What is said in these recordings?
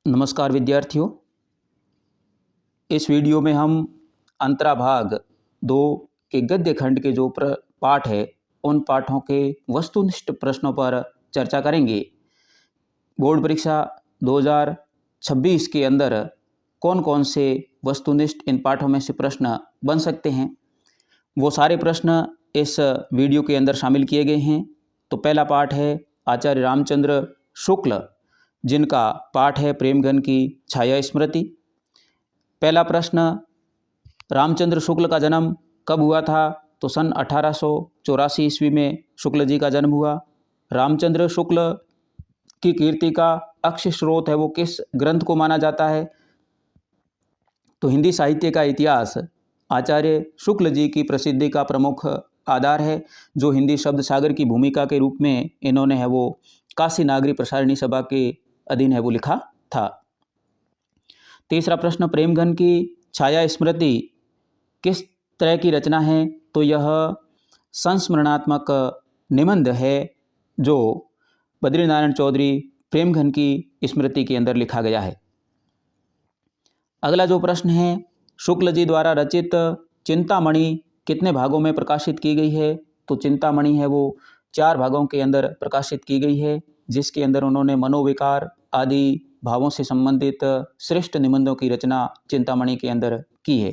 नमस्कार विद्यार्थियों। इस वीडियो में हम अंतरा भाग 2 के गद्य खंड के जो पाठ है उन पाठों के वस्तुनिष्ठ प्रश्नों पर चर्चा करेंगे। बोर्ड परीक्षा 2026 के अंदर कौन कौन से वस्तुनिष्ठ इन पाठों में से प्रश्न बन सकते हैं, वो सारे प्रश्न इस वीडियो के अंदर शामिल किए गए हैं। तो पहला पाठ है आचार्य रामचंद्र शुक्ल, जिनका पाठ है प्रेमघन की छाया स्मृति। पहला प्रश्न, रामचंद्र शुक्ल का जन्म कब हुआ था? तो सन 1884 ईस्वी में शुक्ल जी का जन्म हुआ। रामचंद्र शुक्ल की कीर्ति का अक्ष स्रोत है वो किस ग्रंथ को माना जाता है? तो हिंदी साहित्य का इतिहास आचार्य शुक्ल जी की प्रसिद्धि का प्रमुख आधार है, जो हिंदी शब्द सागर की भूमिका के रूप में इन्होंने है वो काशी नागरी प्रसारणी सभा के अधीन है वो लिखा था। तीसरा प्रश्न, प्रेमघन की छाया स्मृति किस तरह की रचना है? तो यह संस्मरणात्मक निबंध है जो बद्रीनारायण चौधरी प्रेमघन की स्मृति के अंदर लिखा गया है। अगला जो प्रश्न है, शुक्ल जी द्वारा रचित चिंतामणि कितने भागों में प्रकाशित की गई है? तो चिंतामणि है वो 4 भागों के अंदर प्रकाशित की गई है, जिसके अंदर उन्होंने मनोविकार आदि भावों से संबंधित श्रेष्ठ निबंधों की रचना चिंतामणि के अंदर की है।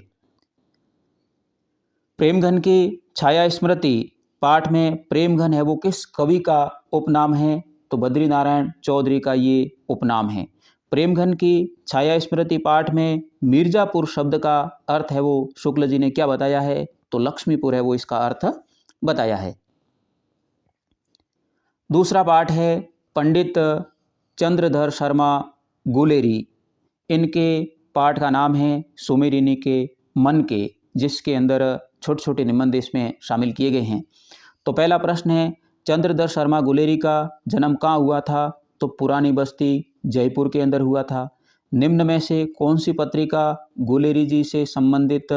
प्रेमघन की छाया स्मृति पाठ में प्रेमघन है वो किस कवि का उपनाम है? तो बद्रीनारायण चौधरी का ये उपनाम है। प्रेमघन की छाया स्मृति पाठ में मिर्जापुर शब्द का अर्थ है वो शुक्ल जी ने क्या बताया है? तो लक्ष्मीपुर है वो इसका अर्थ बताया है। दूसरा पाठ है पंडित चंद्रधर शर्मा गुलेरी, इनके पाठ का नाम है सुमेरिनी के मन के, जिसके अंदर छोटे छोटे निबंध इसमें शामिल किए गए हैं। तो पहला प्रश्न है, चंद्रधर शर्मा गुलेरी का जन्म कहाँ हुआ था? तो पुरानी बस्ती जयपुर के अंदर हुआ था। निम्न में से कौन सी पत्रिका गुलेरी जी से संबंधित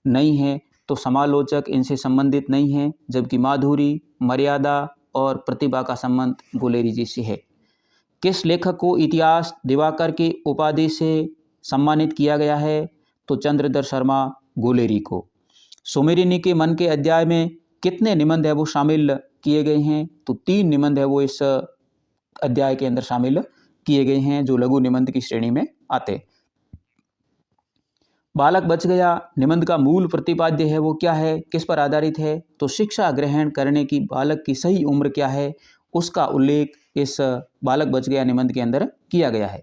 नहीं है? तो समालोचक इनसे संबंधित नहीं है, जबकि माधुरी, मर्यादा और प्रतिभा का संबंध गुलेरी जी से है। किस लेखक को इतिहास दिवाकर की उपाधि से सम्मानित किया गया है? तो चंद्रधर शर्मा गुलेरी को। सुमेरिनी के मन के अध्याय में कितने निबंध है वो शामिल किए गए हैं? तो 3 निबंध है वो इस अध्याय के अंदर शामिल किए गए हैं, जो लघु निबंध की श्रेणी में आते। बालक बच गया निबंध का मूल प्रतिपाद्य है वो क्या है, किस पर आधारित है? तो शिक्षा ग्रहण करने की बालक की सही उम्र क्या है, उसका उल्लेख इस बालक बच गया निबंध के अंदर किया गया है।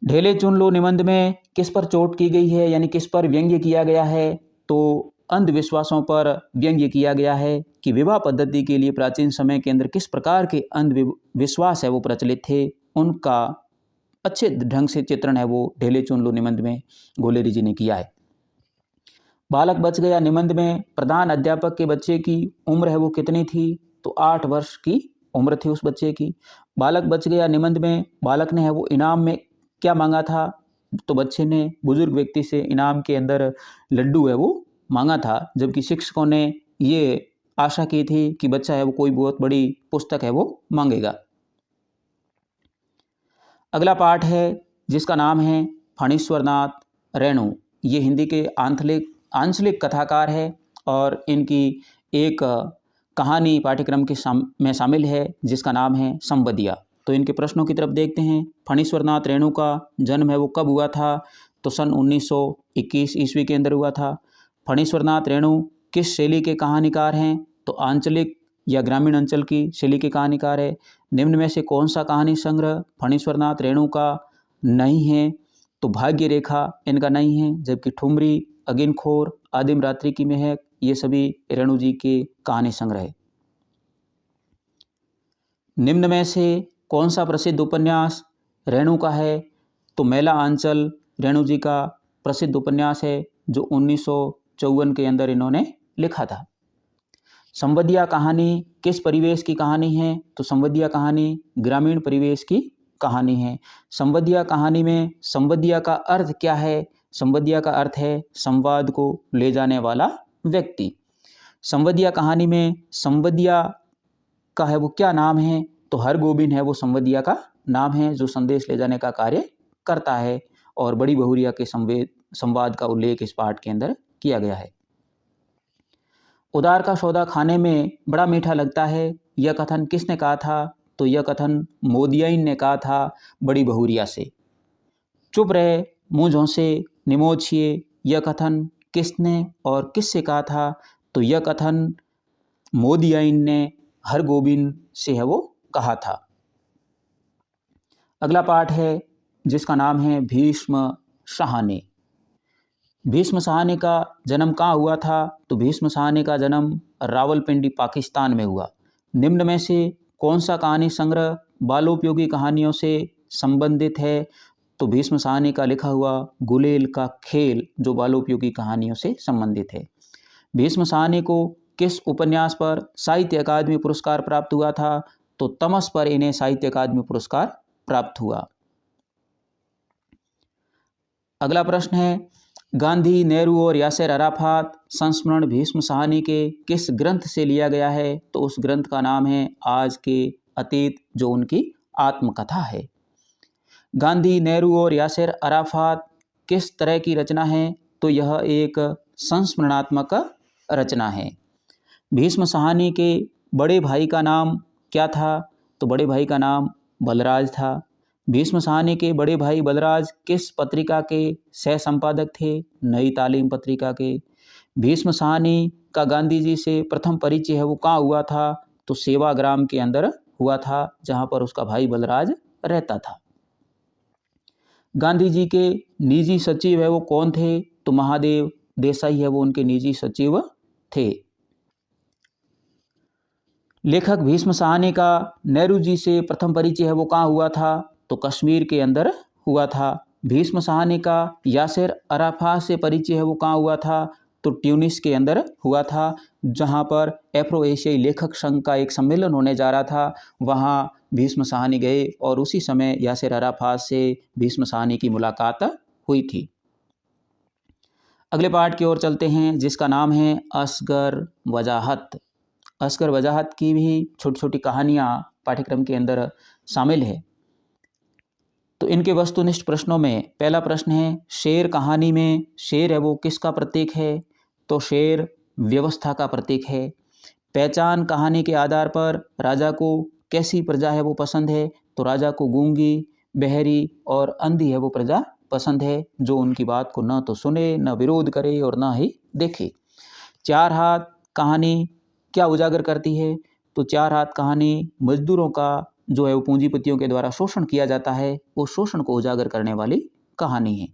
ढेले चुन लो निबंध में किस पर चोट की गई है, यानी किस पर व्यंग्य किया गया है? तो अंधविश्वासों पर व्यंग्य किया गया है कि विवाह पद्धति के लिए प्राचीन समय के अंदर किस प्रकार के अंधविश्वास है वो प्रचलित थे, उनका अच्छे ढंग से चित्रण है वो ढेले चुन लो निबंध में गुलेरी जी ने किया है। बालक बच गया निबंध में प्रधान अध्यापक के बच्चे की उम्र है वो कितनी थी? तो 8 वर्ष की उम्र थी उस बच्चे की। बालक बच गया निबंध में बालक ने है वो इनाम में क्या मांगा था? तो बच्चे ने बुजुर्ग व्यक्ति से इनाम के अंदर लड्डू है वो मांगा था, जबकि शिक्षकों ने ये आशा की थी कि बच्चा है वो कोई बहुत बड़ी पुस्तक है वो मांगेगा। अगला पाठ है जिसका नाम है फणीश्वरनाथ रेणु। ये हिंदी के आंचलिक कथाकार है और इनकी एक कहानी पाठ्यक्रम के में शामिल है जिसका नाम है संवदिया। तो इनके प्रश्नों की तरफ देखते हैं। फणीश्वरनाथ रेणु का जन्म है वो कब हुआ था? तो सन 1921 ईस्वी के अंदर हुआ था। फणीश्वरनाथ रेणु किस शैली के कहानीकार हैं? तो आंचलिक या ग्रामीण अंचल की शैली के कहानीकार है। निम्न में से कौन सा कहानी संग्रह फणीश्वरनाथ रेणु का नहीं है? तो भाग्य रेखा इनका नहीं है, जबकि ठुमरी, अगिनखोर, आदिम रात्रि की महक ये सभी रेणु जी के कहानी संग्रह है। निम्न में से कौन सा प्रसिद्ध उपन्यास रेणु का है? तो मेला आंचल रेणु जी का प्रसिद्ध उपन्यास है जो 1954 के अंदर इन्होंने लिखा था। संवदिया कहानी किस परिवेश की कहानी है? तो संवदिया कहानी ग्रामीण परिवेश की कहानी है। संवदिया कहानी में संवदिया का अर्थ क्या है? संवदिया का अर्थ है संवाद को ले जाने वाला व्यक्ति। संवदिया कहानी में संवदिया का है वो क्या नाम है? तो हरगोबिंद है वो संवदिया का नाम है जो संदेश ले जाने का कार्य करता है, और बड़ी बहुरिया के संवाद का उल्लेख इस पाठ के अंदर किया गया है। उधार का सौदा खाने में बड़ा मीठा लगता है, यह कथन किसने कहा था? तो यह कथन मोदियाइन ने कहा था बड़ी बहुरिया से। चुप रहे, मुँह झौंसे, निमोद छिए, यह कथन किसने और किससे कहा था? तो यह कथन मोदियाइन ने हरगोबिंद से है वो कहा था। अगला पाठ है जिसका नाम है भीष्म साहनी। भीष्म साहनी का जन्म कहाँ हुआ था? तो भीष्म साहनी का जन्म रावलपिंडी पाकिस्तान में हुआ। निम्न में से कौन सा कहानी संग्रह बालोपयोगी कहानियों से संबंधित है? तो भीष्म साहनी का लिखा हुआ गुलेल का खेल जो बालोपयोगी कहानियों से संबंधित है। भीष्म साहनी को किस उपन्यास पर साहित्य अकादमी पुरस्कार प्राप्त हुआ था? तो तमस पर इन्हें साहित्य अकादमी पुरस्कार प्राप्त हुआ। अगला प्रश्न है गांधी, नेहरू और यासेर अराफात संस्मरण भीष्म साहनी के किस ग्रंथ से लिया गया है? तो उस ग्रंथ का नाम है आज के अतीत, जो उनकी आत्मकथा है। गांधी, नेहरू और यासेर अराफात किस तरह की रचना है? तो यह एक संस्मरणात्मक रचना है। भीष्म साहनी के बड़े भाई का नाम क्या था? तो बड़े भाई का नाम बलराज था। भीष्म साहनी के बड़े भाई बलराज किस पत्रिका के सह संपादक थे? नई तालीम पत्रिका के। भीष्म साहनी का गांधी जी से प्रथम परिचय है वो कहाँ हुआ था? तो सेवाग्राम के अंदर हुआ था, जहाँ पर उसका भाई बलराज रहता था। गांधी जी के निजी सचिव है वो कौन थे? तो महादेव देसाई है वो उनके निजी सचिव थे। लेखक भीष्म साहनी का नेहरू जी से प्रथम परिचय है वो कहाँ हुआ था? तो कश्मीर के अंदर हुआ था। भीष्म साहनी का यासेर अराफात से परिचय है वो कहाँ हुआ था? तो ट्यूनिस के अंदर हुआ था, जहाँ पर एफ्रो एशियाई लेखक संघ का एक सम्मेलन होने जा रहा था। वहाँ भीष्म साहनी गए और उसी समय यासेर अराफात से भीष्म साहनी की मुलाकात हुई थी। अगले पाठ की ओर चलते हैं जिसका नाम है असगर वजाहत। असगर वजाहत की भी छोटी छोटी कहानियाँ पाठ्यक्रम के अंदर शामिल है। तो इनके वस्तुनिष्ठ प्रश्नों में पहला प्रश्न है शेर कहानी में शेर है वो किसका प्रतीक है? तो शेर व्यवस्था का प्रतीक है। पहचान कहानी के आधार पर राजा को कैसी प्रजा है वो पसंद है? तो राजा को गूंगी, बहरी और अंधी है वो प्रजा पसंद है, जो उनकी बात को न तो सुने, न विरोध करे और न ही देखे। चार हाथ कहानी क्या उजागर करती है? तो चार हाथ कहानी मजदूरों का जो है वो पूंजीपतियों के द्वारा शोषण किया जाता है, वो शोषण को उजागर करने वाली कहानी है।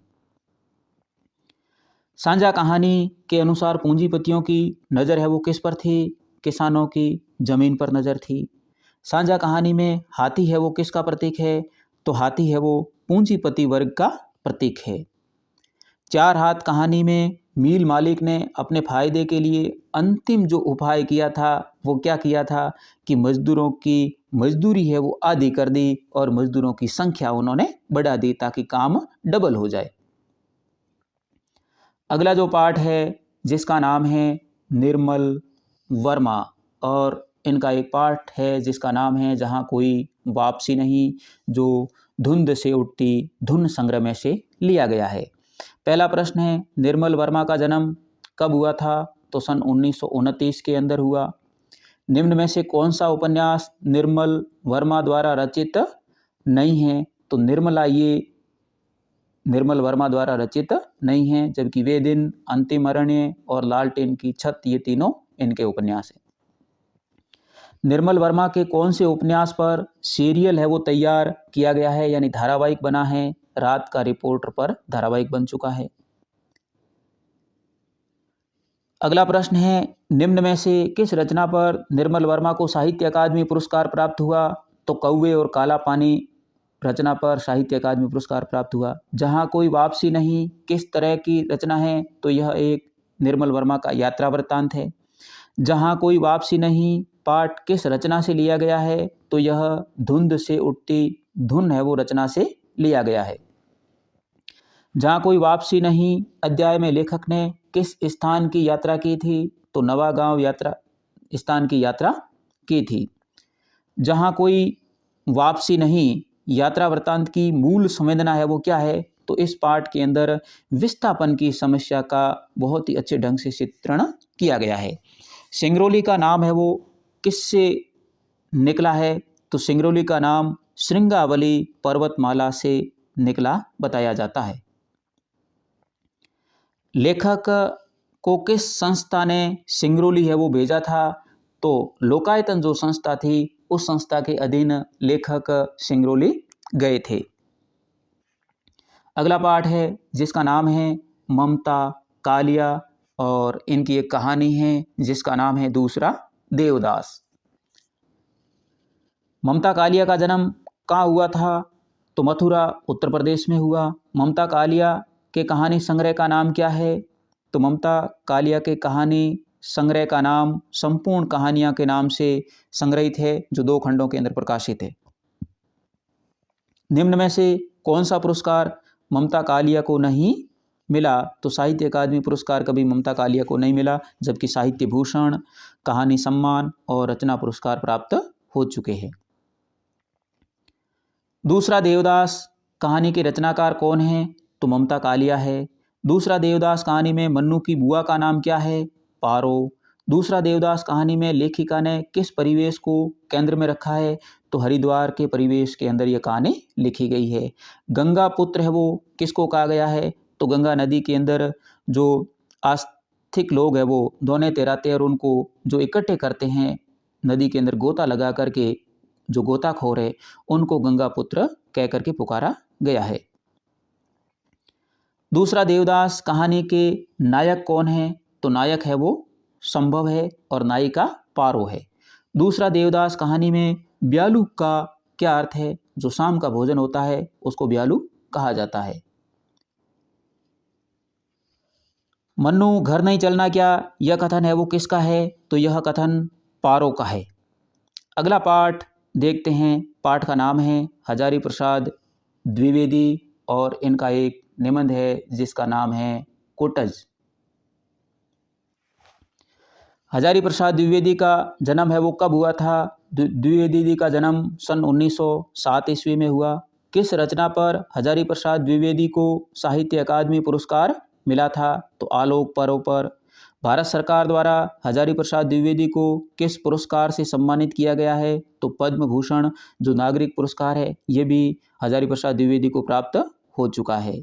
साझा कहानी के अनुसार पूंजीपतियों की नज़र है वो किस पर थी? किसानों की जमीन पर नज़र थी। साझा कहानी में हाथी है वो किसका प्रतीक है? तो हाथी है वो पूंजीपति वर्ग का प्रतीक है। चार हाथ कहानी में मील मालिक ने अपने फायदे के लिए अंतिम जो उपाय किया था वो क्या किया था कि मजदूरों की मजदूरी है वो आधी कर दी और मजदूरों की संख्या उन्होंने बढ़ा दी ताकि काम डबल हो जाए। अगला जो पाठ है जिसका नाम है निर्मल वर्मा, और इनका एक पाठ है जिसका नाम है जहाँ कोई वापसी नहीं, जो धुंध से उठती धुन संग्रह में से लिया गया है। पहला प्रश्न है निर्मल वर्मा का जन्म कब हुआ था? तो सन 1929 के अंदर हुआ। निम्न में से कौन सा उपन्यास निर्मल वर्मा द्वारा रचित नहीं है? तो निर्मला ये निर्मल वर्मा द्वारा रचित नहीं है, जबकि वे दिन, अंतिम अरण्य और लालटेन की छत ये तीनों इनके उपन्यास हैं। निर्मल वर्मा के कौन से उपन्यास पर सीरियल है वो तैयार किया गया है, यानी धारावाहिक बना है? रात का रिपोर्टर पर धारावाहिक बन चुका है। अगला प्रश्न है निम्न में से किस रचना पर निर्मल वर्मा को साहित्य अकादमी पुरस्कार प्राप्त हुआ? तो कौवे और काला पानी रचना पर साहित्य अकादमी पुरस्कार प्राप्त हुआ। जहाँ कोई वापसी नहीं किस तरह की रचना है? तो यह एक निर्मल वर्मा का यात्रा वृत्तांत है। जहाँ कोई वापसी नहीं पाठ किस रचना से लिया गया है? तो यह धुंध से उठती धुन है वो रचना से लिया गया है। जहाँ कोई वापसी नहीं अध्याय में लेखक ने किस स्थान की यात्रा की थी? तो नवागांव स्थान की यात्रा की थी। जहाँ कोई वापसी नहीं यात्रा वृत्तांत की मूल संवेदना है वो क्या है, तो इस पाठ के अंदर विस्थापन की समस्या का बहुत ही अच्छे ढंग से चित्रण किया गया है। सिंगरौली का नाम है वो किससे निकला है, तो सिंगरौली का नाम श्रृंगावली पर्वतमाला से निकला बताया जाता है। लेखक को किस संस्था ने सिंगरौली है वो भेजा था, तो लोकायतन जो संस्था थी उस संस्था के अधीन लेखक सिंगरौली गए थे। अगला पाठ है जिसका नाम है ममता कालिया और इनकी एक कहानी है जिसका नाम है दूसरा देवदास। ममता कालिया का जन्म कहाँ हुआ था, तो मथुरा उत्तर प्रदेश में हुआ। ममता कालिया के कहानी संग्रह का नाम क्या है, तो ममता कालिया के कहानी संग्रह का नाम संपूर्ण कहानियां के नाम से संग्रहित है, जो 2 खंडों के अंदर प्रकाशित है। निम्न में से कौन सा पुरस्कार ममता कालिया को नहीं मिला, तो साहित्य अकादमी पुरस्कार कभी ममता कालिया को नहीं मिला, जबकि साहित्य भूषण, कहानी सम्मान और रचना पुरस्कार प्राप्त हो चुके हैं। दूसरा देवदास कहानी के रचनाकार कौन है, तो ममता कालिया है। दूसरा देवदास कहानी में मन्नू की बुआ का नाम क्या है, पारो। दूसरा देवदास कहानी में लेखिका ने किस परिवेश को केंद्र में रखा है, तो हरिद्वार के परिवेश के अंदर यह कहानी लिखी गई है। गंगा पुत्र है वो किसको कहा गया है, तो गंगा नदी के अंदर जो आस्तिक लोग हैं वो दोने तेराते और उनको जो इकट्ठे करते हैं नदी के अंदर गोता लगा करके, जो गोताखोर है उनको गंगा पुत्र कह करके पुकारा गया है। दूसरा देवदास कहानी के नायक कौन है, तो नायक है वो संभव है और नायिका पारो है। दूसरा देवदास कहानी में ब्यालू का क्या अर्थ है, जो शाम का भोजन होता है उसको ब्यालू कहा जाता है। मन्नू घर नहीं चलना क्या, यह कथन है वो किसका है, तो यह कथन पारो का है। अगला पाठ देखते हैं, पाठ का नाम है हजारी प्रसाद द्विवेदी और इनका एक निबंध है जिसका नाम है कोटज। हजारी प्रसाद द्विवेदी का जन्म है वो कब हुआ था, द्विवेदी जी का जन्म सन 1907 ईस्वी में हुआ। किस रचना पर हजारी प्रसाद द्विवेदी को साहित्य अकादमी पुरस्कार मिला था, तो आलोक पर्व पर। भारत सरकार द्वारा हजारी प्रसाद द्विवेदी को किस पुरस्कार से सम्मानित किया गया है, तो पद्म भूषण जो नागरिक पुरस्कार है ये भी हजारी प्रसाद द्विवेदी को प्राप्त हो चुका है।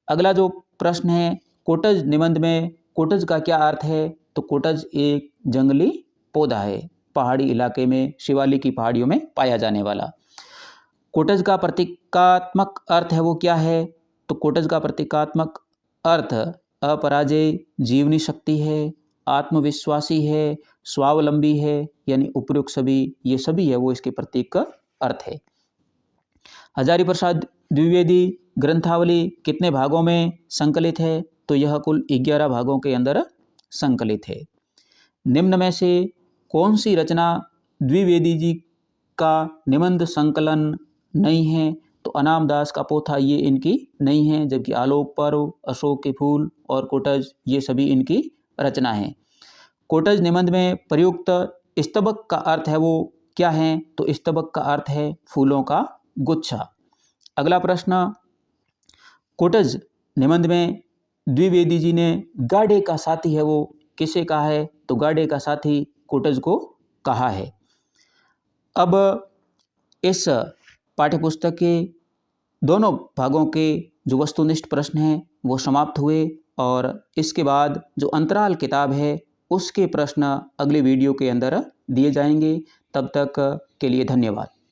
अगला जो प्रश्न है, कोटज निबंध में कोटज का क्या अर्थ है, तो कोटज एक जंगली पौधा है, पहाड़ी इलाके में शिवालिक की पहाड़ियों में पाया जाने वाला। कोटज का प्रतीकात्मक अर्थ है वो क्या है, तो कोटज का प्रतीकात्मक अर्थ अपराजय जीवनी शक्ति है, आत्मविश्वासी है, स्वावलंबी है, यानी उपयुक्त सभी, ये सभी है वो इसके प्रतीक का अर्थ है। हजारी प्रसाद द्विवेदी ग्रंथावली कितने भागों में संकलित है, तो यह कुल 11 भागों के अंदर संकलित है। निम्न में से कौन सी रचना द्विवेदी जी का निबंध संकलन नहीं है, तो अनाम दास का पोथा ये इनकी नहीं है, जबकि आलोक पर्व, अशोक के फूल और कोटज ये सभी इनकी रचना है। कोटज निबंध में प्रयुक्त स्तबक का अर्थ है वो क्या है, तो स्तबक का अर्थ है फूलों का गुच्छा। अगला प्रश्न, कोटज निबंध में द्विवेदी जी ने गाड़े का साथी है वो किसे कहा है, तो गाड़े का साथी कोटज को कहा है। अब इस पाठ्यपुस्तक के दोनों भागों के जो वस्तुनिष्ठ प्रश्न हैं वो समाप्त हुए और इसके बाद जो अंतराल किताब है उसके प्रश्न अगले वीडियो के अंदर दिए जाएंगे। तब तक के लिए धन्यवाद।